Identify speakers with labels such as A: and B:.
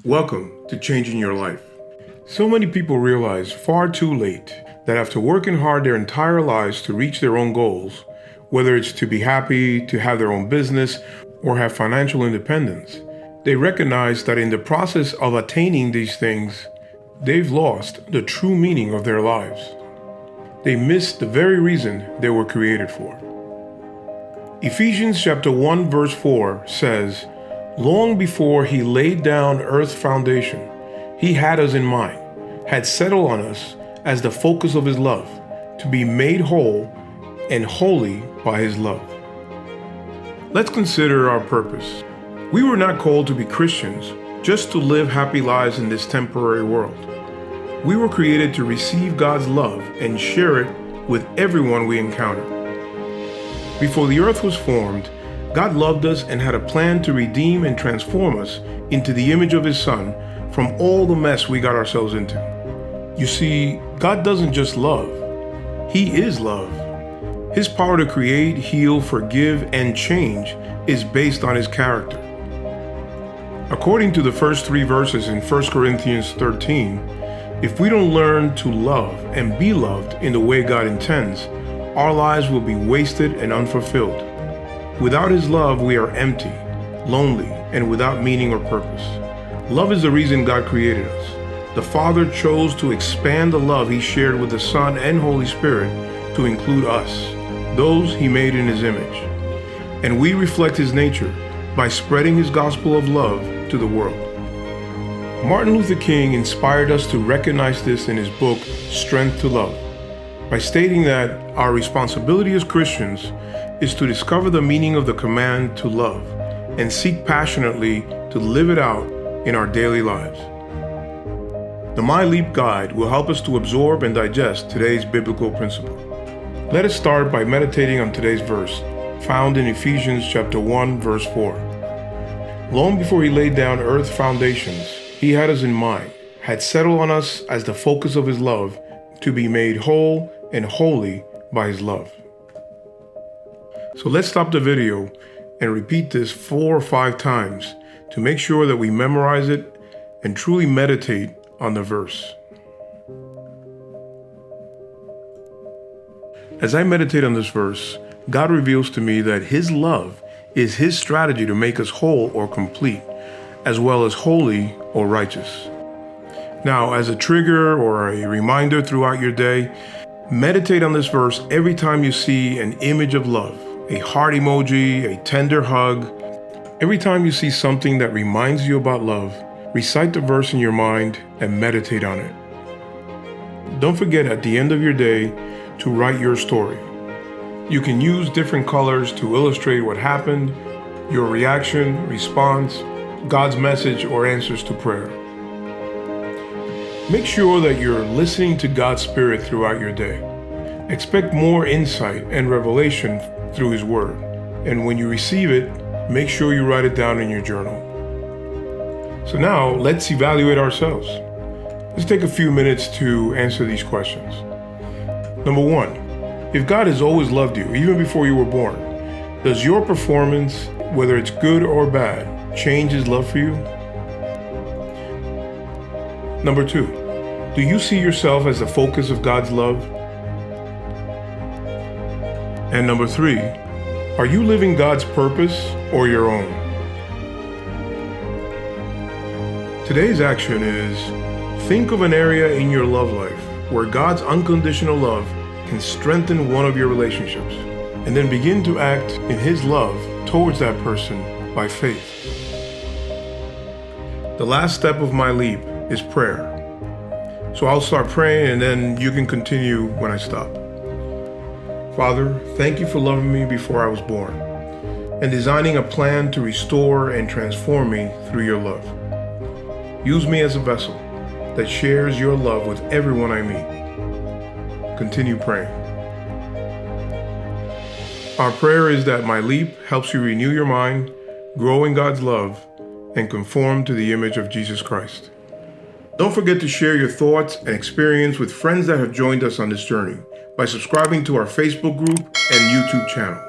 A: Welcome to Changing Your Life. So many people realize far too late that after working hard their entire lives to reach their own goals, whether it's to be happy, to have their own business, or have financial independence, they recognize that in the process of attaining these things, they've lost the true meaning of their lives. They missed the very reason they were created for. Ephesians chapter 1 verse 4 says, "Long before he laid down earth's foundation, he had us in mind, had settled on us as the focus of his love, to be made whole and holy by his love." Let's consider our purpose. We were not called to be Christians just to live happy lives in this temporary world. We were created to receive God's love and share it with everyone we encounter. Before the earth was formed, God loved us and had a plan to redeem and transform us into the image of his Son from all the mess we got ourselves into. You see, God doesn't just love, he is love. His power to create, heal, forgive, and change is based on his character. According to the first 3 verses in 1 Corinthians 13, if we don't learn to love and be loved in the way God intends, our lives will be wasted and unfulfilled. Without his love, we are empty, lonely, and without meaning or purpose. Love is the reason God created us. The Father chose to expand the love he shared with the Son and Holy Spirit to include us, those he made in his image. And we reflect his nature by spreading his gospel of love to the world. Martin Luther King inspired us to recognize this in his book, Strength to Love, by stating that our responsibility as Christians is to discover the meaning of the command to love and seek passionately to live it out in our daily lives. The My Leap Guide will help us to absorb and digest today's biblical principle. Let us start by meditating on today's verse, found in Ephesians chapter 1, verse 4. Long before he laid down earth's foundations, he had us in mind, had settled on us as the focus of his love, to be made whole and holy by his love. So let's stop the video and repeat this 4 or 5 times to make sure that we memorize it and truly meditate on the verse. As I meditate on this verse, God reveals to me that his love is his strategy to make us whole or complete, as well as holy or righteous. Now, as a trigger or a reminder throughout your day, meditate on this verse every time you see an image of love, a heart emoji, a tender hug. Every time you see something that reminds you about love, recite the verse in your mind and meditate on it. Don't forget at the end of your day to write your story. You can use different colors to illustrate what happened, your reaction, response, God's message, or answers to prayer. Make sure that you're listening to God's Spirit throughout your day. Expect more insight and revelation through his word. And when you receive it, make sure you write it down in your journal. So now let's evaluate ourselves. Let's take a few minutes to answer these questions. Number 1, if God has always loved you, even before you were born, does your performance, whether it's good or bad, change his love for you? Number 2, do you see yourself as the focus of God's love? And number 3, are you living God's purpose or your own? Today's action is, think of an area in your love life where God's unconditional love can strengthen one of your relationships, and then begin to act in his love towards that person by faith. The last step of my leap is prayer. So I'll start praying and then you can continue when I stop. Father, thank you for loving me before I was born and designing a plan to restore and transform me through your love. Use me as a vessel that shares your love with everyone I meet. Continue praying. Our prayer is that My Leap helps you renew your mind, grow in God's love, and conform to the image of Jesus Christ. Don't forget to share your thoughts and experience with friends that have joined us on this journey by subscribing to our Facebook group and YouTube channel.